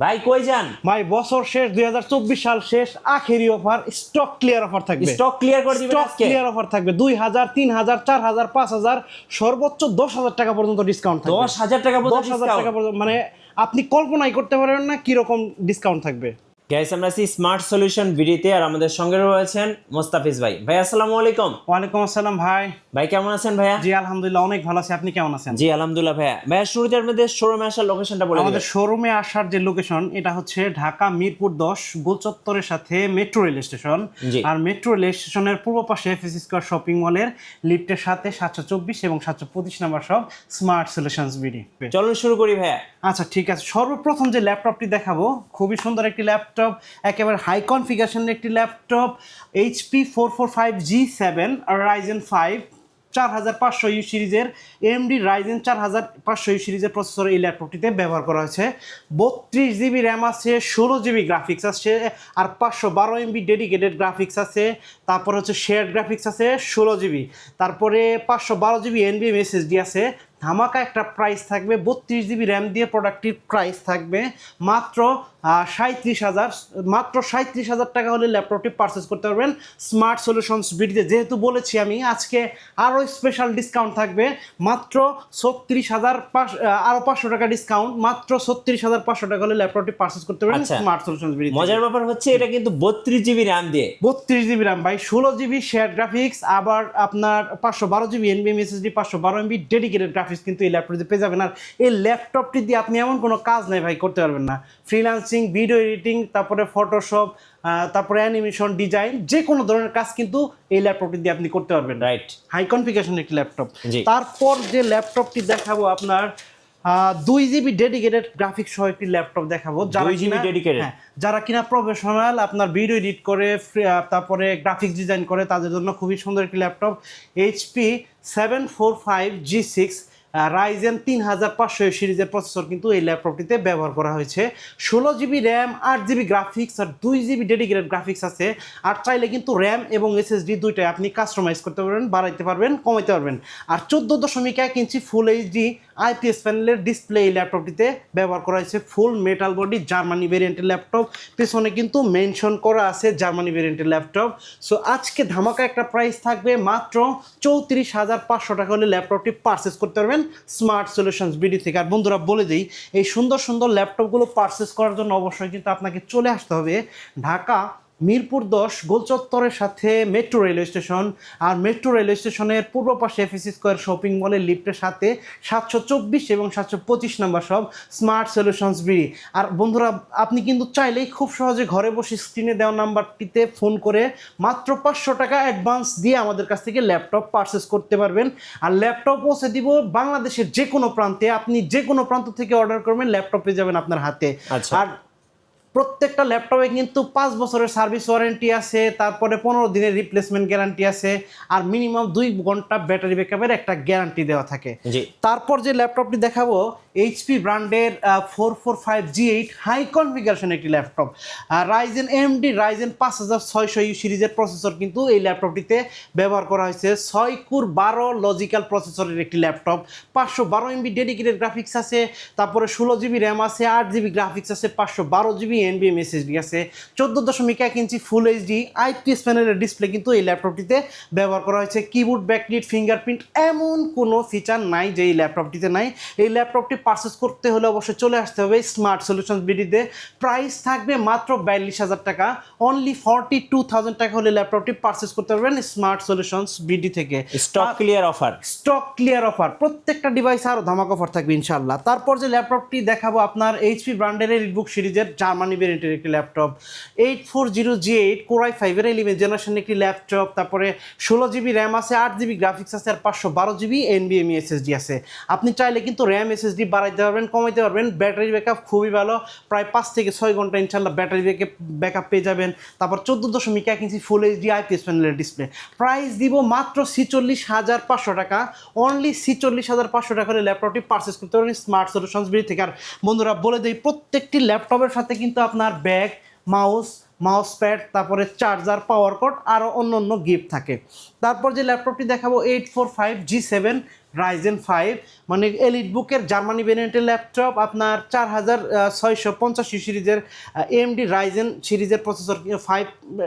ভাই কই যান? ভাই বছর শেষ 2024 সাল শেষ, আখেরি অফার, স্টক ক্লিয়ার অফার থাকবে। স্টক ক্লিয়ার করে দিবেন স্টক আজকে? ক্লিয়ার অফার থাকবে 2000, 3000, 4000, 5000, সর্বোচ্চ 10,000 টাকা পর্যন্ত ডিসকাউন্ট থাকবে। 10,000 টাকা পর্যন্ত 10,000 টাকা ডিসকাউন্ট? পর্যন্ত, মানে আপনি কল্পনাই করতে পারবেন না কি রকম ডিসকাউন্ট থাকবে। গাইস, আমরা আছি স্মার্ট সলিউশন ভিডিওতে, আর আমাদের সঙ্গে রয়েছেন মোস্তাফিজ ভাই। ভাই আসসালামু আলাইকুম। ওয়ালাইকুম আসসালাম ভাই। ভাই কেমন আছেন ভাইয়া? জি আলহামদুলিল্লাহ অনেক ভালো আছি, আপনি কেমন আছেন? জি আলহামদুলিল্লাহ ভাইয়া। ভাইয়া শুরুতে আপনাদের শোরুমে আসার লোকেশনটা বলে আমাদের দিবেন। শোরুমে আসার যে লোকেশন, এটা হচ্ছে ঢাকা মিরপুর 10 গোলচত্বরের সাথে মেট্রো রেল স্টেশন। জি। আর মেট্রো রেল স্টেশনের পূর্ব পাশে এফএসি স্কয়ার শপিং মলের লিফটের সাথে 724 এবং 725 নাম্বার সব স্মার্ট সলিউশনস বিডি। চলুন শুরু করি ভাইয়া। আচ্ছা ঠিক আছে, সর্বপ্রথম যে ল্যাপটপটি দেখাবো খুবই সুন্দর একটি ল্যাপটপ, একেবারে হাই কনফিগারেশনের একটি laptop, HP 445G7 Ryzen 5 4500U সিরিজের, AMD Ryzen 4500U সিরিজের প্রসেসর এই ল্যাপটপটিতে ব্যবহার করা হয়েছে। 32GB র্যাম আছে, 16GB গ্রাফিক্স আছে, আর 512MB ডেডিকেটেড গ্রাফিক্স আছে। তারপরে হচ্ছে শেয়ার্ড গ্রাফিক্স আছে 16GB, তারপরে 512GB NVMe SSD আছে। ধামাকা একটা প্রাইস থাকবে, 32GB র্যাম দিয়ে প্রোডাক্টটির প্রাইস থাকবে মাত্র 37,000 টাকা হলে ল্যাপটপটি পারচেস করতে পারবেন স্মার্ট সলিউশনস বিডিতে। যেহেতু বলেছি আমি আজকে আরও স্পেশাল ডিসকাউন্ট থাকবে, মাত্র 36,500, আরও 500 টাকা ডিসকাউন্ট, মাত্র 36,500 টাকা হলে ল্যাপটপটি পারচেস করতে পারবেন আচ্ছা, স্মার্ট সলিউশনস বিডিতে। মজার ব্যাপার হচ্ছে এটা কিন্তু 32GB র্যাম দিয়ে। 32GB র্যাম ভাই, 16GB শেয়ার গ্রাফিক্স, আবার আপনার 512GB NVMe SSD, 512MB dedicated graphics কিন্তু এই ল্যাপটপটিতে পেয়ে যাবেন। আর এই ল্যাপটপটি দিয়ে আপনি এমন কোনো কাজ নাই ভাই করতে পারবেন না। ফ্রিল্যান্সিং, ভিডিও এডিটিং, তারপরে ফটোশপ, তারপরে অ্যানিমেশন, ডিজাইন, যে কোনো ধরনের কাজ কিন্তু এই ল্যাপটপটি দিয়ে আপনি করতে পারবেন। রাইট। হাই কনফিগারেশন একটি ল্যাপটপ। জি। তারপর যে ল্যাপটপটি দেখাবো আপনার 2GB ডেডিকেটেড গ্রাফিক্স সহ একটি ল্যাপটপ দেখাবো। 2GB dedicated? যারা কিনা প্রফেশনাল আপনার ভিডিও এডিট করে, তারপরে গ্রাফিক্স ডিজাইন করে, তাদের জন্য খুবই সুন্দর একটি ল্যাপটপ। HP 745G6 Ryzen 3500 সিরিজের প্রসেসর কিন্তু এই ল্যাপটপটিতে ব্যবহার করা হয়েছে। 16GB র্যাম, 8GB গ্রাফিক্স, আর 2GB ডেডিকেটেড গ্রাফিক্স আছে। আর চাইলে কিন্তু র্যাম এবং SSD দুইটাই আপনি কাস্টমাইজ করতে পারবেন, বাড়াইতে পারবেন, কমাইতে পারবেন। আর 14.1 ইঞ্চি ফুল এইচডি IPS প্যানেলের ডিসপ্লে এই ল্যাপটপটিতে ব্যবহার করা হয়েছে। ফুল মেটাল বডি জার্মানি ভেরিয়েন্টের ল্যাপটপ, পেছনে কিন্তু মেনশন করা আছে জার্মানি ভেরিয়েন্টের ল্যাপটপ। সো আজকে ধামাকা একটা প্রাইস থাকবে, মাত্র 34,500 টাকা হলে ল্যাপটপটি পারচেস করতে পারবেন স্মার্ট সলিউশনস বিডি থেকে। আর বন্ধুরা বলে দিই, এই সুন্দর সুন্দর ল্যাপটপগুলো পারচেস করার জন্য অবশ্যই কিন্তু আপনাকে চলে আসতে হবে ঢাকা মিরপুর 10 গোলচত্বরের সাথে মেট্রো রেলওয়ে স্টেশন। আর মেট্রো রেলওয়ে স্টেশনের পূর্ব পাশে এফএসি স্কয়ার শপিং মলের লিফটের সাথে 724 এবং 725 নাম্বার সব স্মার্ট সলিউশনস বিডি। আর বন্ধুরা আপনি কিন্তু চাইলেই খুব সহজে ঘরে বসে স্ক্রিনে দেওয়া নাম্বারটিতে ফোন করে মাত্র 500 টাকা অ্যাডভান্স দিয়ে আমাদের কাছ থেকে ল্যাপটপ পারচেস করতে পারবেন। আর ল্যাপটপ পৌঁছে দিব বাংলাদেশের যে কোনো প্রান্তে, আপনি যে কোনো প্রান্ত থেকে অর্ডার করবেন ল্যাপটপ পেয়ে যাবেন আপনার হাতে। আচ্ছা। আর প্রত্যেকটা ল্যাপটপে কিন্তু 5 বছরের সার্ভিস ওয়ারেন্টি আছে, তারপরে 15 দিনের রিপ্লেসমেন্ট গ্যারান্টি আছে, আর মিনিমাম 2 ঘন্টা ব্যাটারি ব্যাকআপের একটা গ্যারান্টি দেওয়া থাকে। জি। তারপর যে ল্যাপটপটি দেখাবো HP ব্র্যান্ডের 445G8 হাই কনফিগারেশন একটি laptop. Ryzen AMD Ryzen 5600U সিরিজের প্রসেসর কিন্তু এই ল্যাপটপটিতে ব্যবহার করা হয়েছে। 6 কোর 12 লজিক্যাল প্রসেসরের একটি ল্যাপটপ, 512MB ডেডিকেটেড গ্রাফিক্স আছে, তারপরে 16GB র্যাম আছে, 8GB গ্রাফিক্স আছে, 512GB NVMe SSD আছে, 14.1 ইঞ্চি ফুল এইচডি IPS প্যানেলের ডিসপ্লে কিন্তু এই ল্যাপটপটিতে ব্যবহার করা হয়েছে। কিবোর্ড, ব্যাকলিট, ফিঙ্গারপ্রিন্ট এমন কোনো ফিচার নাই যে এই ল্যাপটপটিতে নাই। এই ল্যাপটপটি পারচেস করতে হলে অবশ্যই চলে আসতে হবে স্মার্ট সলিউশনস বিডিতে। প্রাইস থাকবে মাত্র 42,000 টাকা, অনলি 42,000 টাকা হলে ল্যাপটপটি পারচেস করতে পারবেন স্মার্ট সলিউশনস বিডি থেকে। Stock clear offer. Stock clear offer, প্রত্যেকটা ডিভাইস আরও ধামাকা অফার থাকবে ইনশাল্লাহ। তারপর যে ল্যাপটপটি দেখাবো আপনার HP ব্র্যান্ডের এলিটবুক সিরিজের জার্মানি ভেরিয়েন্টের একটি laptop, 840G8 Core i5 11 generation একটি ল্যাপটপ, তারপরে 16GB র্যাম আছে, 8GB গ্রাফিক্স আছে, আর 512GB NVMe SSD আছে। আপনি চাইলে কিন্তু র্যাম SSD বাড়াইতে পারবেন, কমাইতে পারবেন। ব্যাটারি ব্যাকআপ খুবই ভালো, প্রায় 5 থেকে 6 ঘন্টা ইনশাল্লাহ ব্যাটারি ব্যাকআপ পেয়ে যাবেন। তারপর 14.1 ইঞ্চি ফুল এইচডি IPS প্যানেলের ডিসপ্লে। প্রাইস দিব মাত্র 46,500 টাকা, অনলি 46,500 টাকা হলে ল্যাপটপটি পারচেস করতে পারবেন স্মার্ট সলিউশনস বিডি থেকে। আর বন্ধুরা বলে দিই, প্রত্যেকটি ল্যাপটপের সাথে কিন্তু আপনার ব্যাগ, মাউস প্যাড, তারপরে চার্জার, পাওয়ার কর্ড, আরও অন্য অন্য গিফট থাকে। তারপর যে ল্যাপটপটি দেখাবো 845G7 রাইজেন 5, মানে এলিট বুকের জার্মানি ভেরিয়েন্টের ল্যাপটপ, আপনার 4685 সিরিজের এএমডি রাইজেন সিরিজের প্রসেসর 5,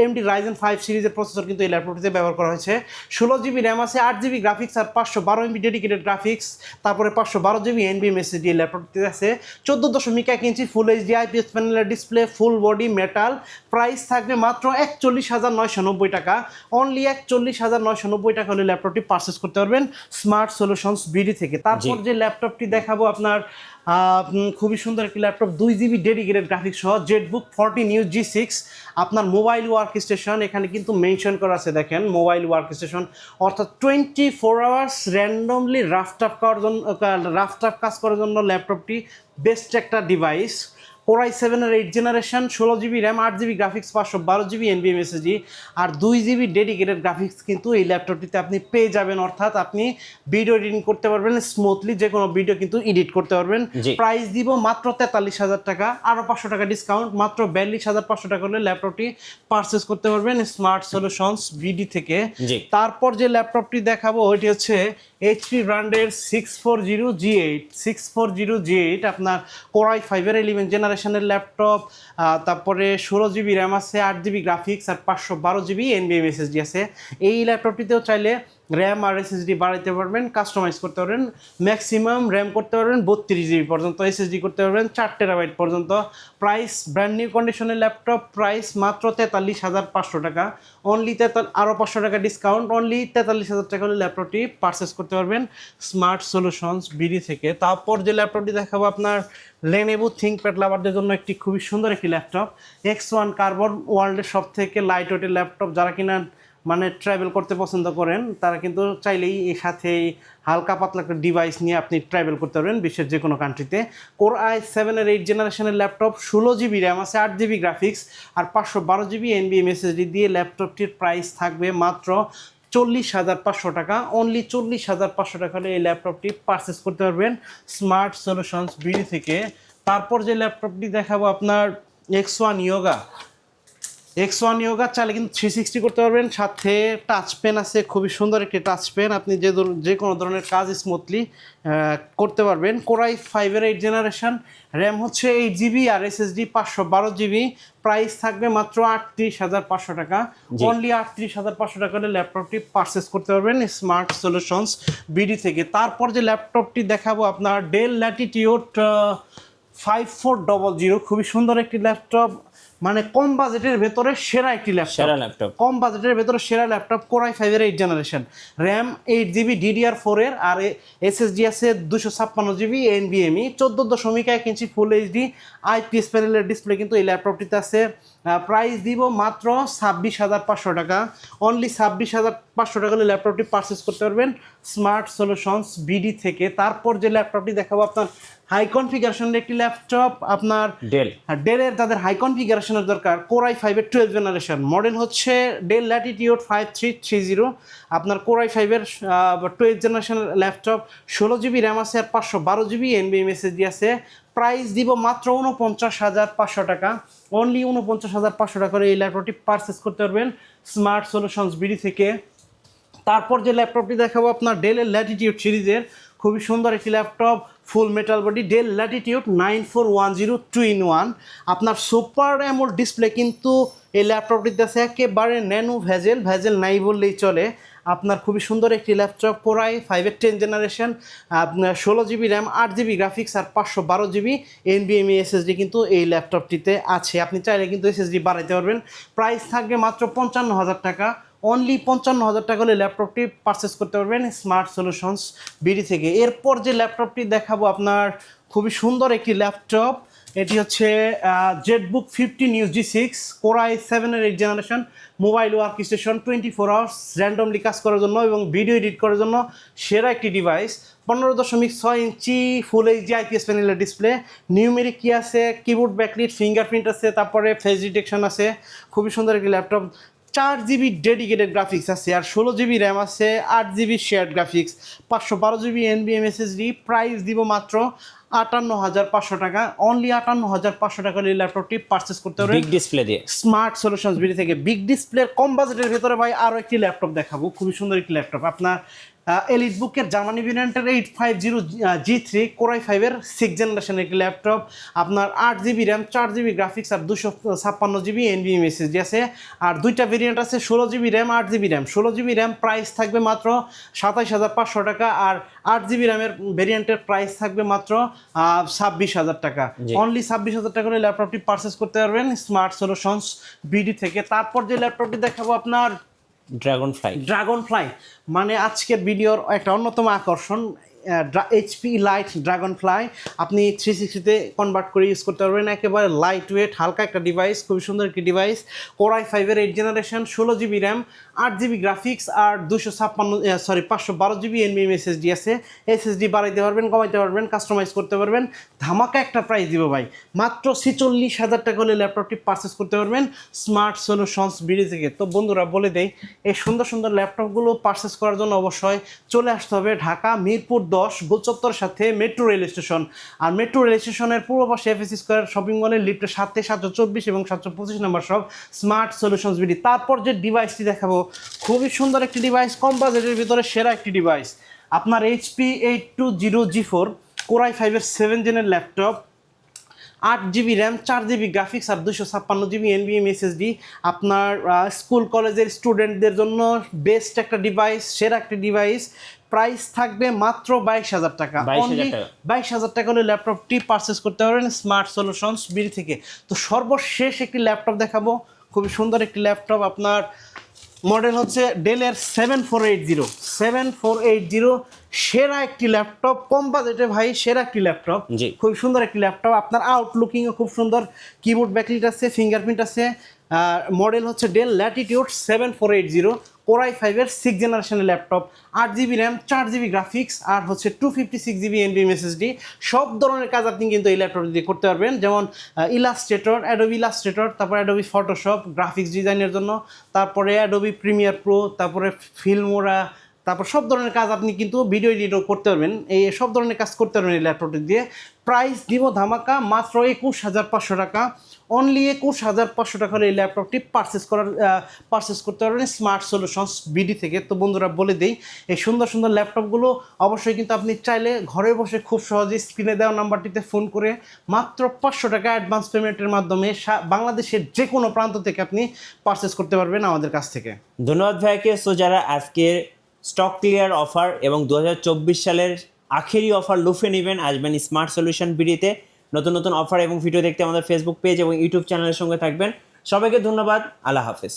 এএমডি রাইজেন 5 সিরিজের প্রসেসর কিন্তু এই ল্যাপটপটিতে ব্যবহার করা হয়েছে। 16 জিবি র্যাম আছে, 8 জিবি গ্রাফিক্স আর 512 MB ডেডিকেটেড গ্রাফিক্স, তারপরে 512 GB NVMe SSD এই ল্যাপটপটিতে আছে। 14.1 ইঞ্চি ফুল এইচডি আইপিএস প্যানেলের display, full body metal. Price থাকবে মাত্র 41,990 টাকা, অনলি 41,990 টাকা হলে ল্যাপটপটি পারচেস করতে পারবেন স্মার্ট সলিউশনস বিডি থেকে। তারপর যে ল্যাপটপটি দেখাবো আপনার খুবই সুন্দর একটি ল্যাপটপ, 2 GB ডেডিকেটেড গ্রাফিক্স সহ জেটবুক 14 G6। আপনার মোবাইল ওয়ার্ক স্টেশন এখানে কিন্তু মেনশন করা আছে, দেখেন মোবাইল ওয়ার্ক স্টেশন, অর্থাৎ 24 আওয়ার্স র্যান্ডমলি রাফটাপ কাজ করার জন্য ল্যাপটপটি বেস্ট একটা device. Core i7-এর 8th generation, 16 GB RAM, 8 GB graphics, 512 GB NVMe SSD আর 2 GB ডেডিকেটেড গ্রাফিক্স কিন্তু এই ল্যাপটপটিতে আপনি পেয়ে যাবেন, অর্থাৎ আপনি ভিডিও এডিটিং করতে পারবেন স্মুথলি, যে কোনো ভিডিও কিন্তু এডিট করতে পারবেন। প্রাইস দিব মাত্র 43,000 টাকা, আরও 500 টাকা ডিসকাউন্ট, মাত্র 42,500 টাকা হলে ল্যাপটপটি পারচেস করতে পারবেন স্মার্ট সলিউশনস বিডি থেকে। তারপর যে ল্যাপটপটি দেখাবো ওইটি হচ্ছে HP ব্র্যান্ডের 640G8 আপনার Core i5-এর 11th জেনারেশনের ল্যাপটপ, তারপরে 16 GB র্যাম আছে, 8 GB গ্রাফিক্স আর 512 GB NVMe SSD আছে। এই ল্যাপটপটিতেও চাইলে র্যাম আর এসএসডি বাড়াইতে পারবেন, কাস্টমাইজ করতে পারবেন, ম্যাক্সিমাম র্যাম করতে পারবেন 32 GB পর্যন্ত, এসএসডি করতে পারবেন 4 TB পর্যন্ত। প্রাইস ব্র্যান্ড নিউ কন্ডিশনের ল্যাপটপ, প্রাইস মাত্র 43,500 টাকা, অনলি আরও 500 টাকা ডিসকাউন্ট, অনলি 43,000 টাকা হলে ল্যাপটপটি পারচেস করতে পারবেন স্মার্ট সলিউশনস বিডি থেকে। তারপর যে ল্যাপটপটি দেখাবো আপনার Lenovo ThinkPad লাভারদের জন্য একটি খুবই সুন্দর একটি ল্যাপটপ, X1 কার্বন, ওয়ার্ল্ডের সব থেকে লাইট ওয়েটের ল্যাপটপ। যারা কিনা মানে ট্রাভেল করতে পছন্দ করেন তারা কিন্তু চাইলেই এর সাথে হালকা পাতলা একটা ডিভাইস নিয়ে আপনি ট্রাভেল করতে পারবেন বিশ্বের যে কোনো কান্ট্রিতে। Core i7-এর 8th জেনারেশনের ল্যাপটপ, 16 GB র্যাম আছে, 8 GB গ্রাফিক্স আর 512 GB NVMe SSD দিয়ে ল্যাপটপটির প্রাইস থাকবে মাত্র 40,500 টাকা, অনলি 40,500 টাকা হলে এই ল্যাপটপটি পারচেস করতে পারবেন স্মার্ট সলিউশনস বিডি থেকে। তারপর যে ল্যাপটপটি দেখাবো আপনার X1 Yoga চাইলে কিন্তু 360 করতে পারবেন, সাথে টাচ পেন আছে, খুবই সুন্দর একটি টাচ পেন, আপনি যে কোনো ধরনের কাজ স্মুথলি করতে পারবেন। Core i5-এর 8th জেনারেশন, র্যাম হচ্ছে 8 GB আর এসএসডি 512 GB, প্রাইস থাকবে মাত্র 38,500 টাকা, অনলি 38,500 টাকা হলে ল্যাপটপটি পারচেস করতে পারবেন স্মার্ট সলিউশনস বিডি থেকে। তারপর যে ল্যাপটপটি দেখাবো আপনার ডেল ল্যাটিটিউড 5400, খুবই সুন্দর একটি ল্যাপটপ, মানে কম বাজেটের ভেতরে সেরা একটি ল্যাপটপ, কম বাজেটের ভেতরে সেরা laptop. Core i5-এর 8th generation, RAM 8 GB DDR4-এর আর এসএসডি আছে 256 GB NVMe, 14.1 inch full HD IPS প্যানেলের ডিসপ্লে কিন্তু এই ল্যাপটপটিতে আছে। প্রাইস দিব মাত্র 26,500 টাকা, অনলি 26,500 টাকা হলে ল্যাপটপটি পারচেস করতে পারবেন স্মার্ট সলিউশনস বিডি থেকে। তারপর যে ল্যাপটপটি দেখাবো আপনার হাই কনফিগারেশনের একটি ল্যাপটপ, আপনার ডেলের যাদের হাই কনফিগারেশনের দরকার, Core i5-এর 12th জেনারেশন, মডেল হচ্ছে ডেল ল্যাটিটিউড 5330, আপনার Core i5-এর 12th জেনারেশনের ল্যাপটপ, 16 GB র্যাম আছে আর 512 GB NVMe SSD আছে। প্রাইস দিব মাত্র 49,500 টাকা, অনলি 49,500 টাকা করে এই ল্যাপটপটি পারচেস করতে পারবেন স্মার্ট সলিউশনস বিডি থেকে। তারপর যে ল্যাপটপটি দেখাবো আপনার ডেলের ল্যাটিটিউড সিরিজের খুবই সুন্দর একটি ল্যাপটপ, ফুল metal body, del Latitude 9410 2-in-1, আপনার সুপার অ্যামোলেড ডিসপ্লে কিন্তু এই ল্যাপটপটিতে আছে, একেবারে ন্যানো ভেজেল নাই বললেই চলে। আপনার খুবই সুন্দর একটি ল্যাপটপ, Core i5-এর 10th জেনারেশন, আপনার 16 GB র্যাম, 8 GB গ্রাফিক্স আর 512 GB NVMe SSD কিন্তু এই ল্যাপটপটিতে আছে। আপনি চাইলে কিন্তু এসএসডি বাড়াইতে পারবেন। প্রাইস থাকবে মাত্র 55,000 টাকা, অনলি 55,000 টাকা হলে ল্যাপটপটি পারচেস করতে পারবেন স্মার্ট সলিউশনস বিডি থেকে। এরপর যে ল্যাপটপটি দেখাবো আপনার খুবই সুন্দর একটি ল্যাপটপ, এটি হচ্ছে Jetbook 15 G6, Core i7-এর 8th generation, mobile work station, 24 hours randomly কাজ করার জন্য এবং ভিডিও এডিট করার জন্য সেরা একটি ডিভাইস। 15.6 ইঞ্চি ফুল এইচডি আইপিএস প্যানেলের ডিসপ্লে, নিউমেরিক কি আছে, কিবোর্ড ব্যাকলিট, ফিঙ্গারপ্রিন্ট আছে, তারপরে ফেস ডিটেকশন আছে, খুবই সুন্দর একটি ল্যাপটপ। 4 GB ডেডিকেটেড গ্রাফিক্স আছে আর 16 GB র্যাম আছে, 8 GB shared graphics, 512 GB NVMe SSD। Price দিব মাত্র 58,500 টাকা, অনলি 58,500 টাকা এই ল্যাপটপটি পারচেস করতে পারবেন বিগ ডিসপ্লে দিয়ে স্মার্ট সলিউশনস বিডি থেকে। বিগ ডিসপ্লের কম বাজেটের ভেতরে ভাই আরও একটি ল্যাপটপ দেখাবো, খুবই সুন্দর একটি ল্যাপটপ, আপনার এলিট বুকের জার্মানি ভেরিয়েন্টের 850G3 কোরাই 5-এর 6th জেনারেশন একটি ল্যাপটপ, আপনার 8GB র্যাম, 4GB গ্রাফিক্স আর 256GB NVMe SSD আছে। আর দুইটা ভেরিয়েন্ট আছে, 16GB RAM, 8GB RAM. 16GB RAM price থাকবে মাত্র 27,500 টাকা, আর 8GB র্যামের ভেরিয়েন্টের প্রাইস থাকবে মাত্র 26,000 টাকা। অনলি 26,000 টাকা করে ল্যাপটপটি পারচেস করতে পারবেন স্মার্ট সলিউশনস বিডি থেকে। তারপর যে ল্যাপটপটি দেখাবো আপনার ড্রাগন ফ্লাই, মানে আজকের ভিডিওর একটা অন্যতম আকর্ষণ, HP লাইট ড্রাগন ফ্লাই। আপনি 360-তে কনভার্ট করে ইউজ করতে পারবেন, একেবারে লাইট ওয়েট হালকা একটা ডিভাইস, খুবই সুন্দর একটি ডিভাইস। কোরাই 5-এর 8th generation, 16GB RAM, 8GB graphics আর 512GB NVMe SSD আছে। SSD বাড়াইতে পারবেন, কমাইতে পারবেন, কাস্টমাইজ করতে পারবেন। ধামাকা একটা প্রাইস দিব ভাই, মাত্র 46,000 টাকা হলে ল্যাপটপটি পারচেস করতে পারবেন স্মার্ট সলিউশনস বিডি থেকে। তো বন্ধুরা বলে দেই, এই সুন্দর সুন্দর ল্যাপটপগুলো পারচেস করার জন্য অবশ্যই চলে আসতে হবে ঢাকা মিরপুর 10 গোলচত্বর সাথে মেট্রো রেল স্টেশন। আর মেট্রো রেল স্টেশনের পূর্ব পাশে FS স্কয়ার শপিং মলের লিফটের সাথে 724 এবং 725 নম্বর সব স্মার্ট সলিউশনস বিডি। তারপর যে ডিভাইসটি দেখাবো, খুবই সুন্দর একটি ডিভাইস, কম বাজেটের ভিতরে সেরা একটি ডিভাইস, আপনার HP 820G4 কোরাই 5-এর 7th জেনের laptop, 8GB RAM, 4GB graphics আর 256GB NVMe SSD। আপনার স্কুল কলেজের স্টুডেন্টদের জন্য বেস্ট একটা ডিভাইস, সেরা একটা ডিভাইস। প্রাইস থাকবে মাত্র 22,000 টাকা। অনলি 22,000 টাকা হলে ল্যাপটপটি পারচেস করতে পারবেন স্মার্ট সলিউশনস বিডি থেকে। তো সর্বশেষ একটি ল্যাপটপ দেখাবো, খুবই সুন্দর একটি ল্যাপটপ, আপনার মডেল হচ্ছে ডেলের 7480। সেরা একটি ল্যাপটপ, কম বাজেটে ভাই, সেরা একটি ল্যাপটপ, খুব সুন্দর একটি ল্যাপটপ। আপনার আউটলুকিংও খুব সুন্দর, কিবোর্ড ব্যাকলিট আছে, ফিঙ্গারপ্রিন্ট আছে। মডেল হচ্ছে ডেল ল্যাটিটিউড 7480, কোরাই 5-এর 6th জেনারেশনের laptop, 8GB RAM, 4GB graphics আর হচ্ছে 256GB NVMe SSD। সব ধরনের কাজ আপনি কিন্তু এই ল্যাপটপ দিয়ে করতে পারবেন, যেমন ইলাস্ট্রেটর, অ্যাডোবি ইলাস্ট্রেটর, তারপরে অ্যাডোবি ফটোশপ গ্রাফিক্স ডিজাইনের জন্য, তারপরে অ্যাডোবি প্রিমিয়ার প্রো, তারপরে ফিল্মোরা, তারপর সব ধরনের কাজ আপনি কিন্তু ভিডিও এডিটও করতে পারবেন, এই সব ধরনের কাজ করতে পারবেন এই ল্যাপটপটি দিয়ে। প্রাইস দিব ধামাকা মাত্র 21,500 টাকা। অনলি 21,500 টাকা হলে এই ল্যাপটপটি পারচেস করতে পারবেন স্মার্ট সলিউশনস বিডি থেকে। তো বন্ধুরা বলে দিই, এই সুন্দর সুন্দর ল্যাপটপগুলো অবশ্যই কিন্তু আপনি চাইলে ঘরে বসে খুব সহজেই স্ক্রিনে দেওয়া নাম্বারটিতে ফোন করে মাত্র 500 টাকা অ্যাডভান্স পেমেন্টের মাধ্যমে বাংলাদেশের যে কোনো প্রান্ত থেকে আপনি পারচেস করতে পারবেন আমাদের কাছ থেকে। ধন্যবাদ ভাইকে। সো যারা আজকে স্টক ক্লিয়ার অফার এবং 2024 সালের আখেরি অফার লুফে নেবেন, আসবেন স্মার্ট সলিউশন বিডিতে। নতুন নতুন অফার এবং ভিডিও দেখতে আমাদের ফেসবুক পেজ এবং ইউটিউব চ্যানেলের সঙ্গে থাকবেন। সবাইকে ধন্যবাদ, আল্লাহ হাফেজ।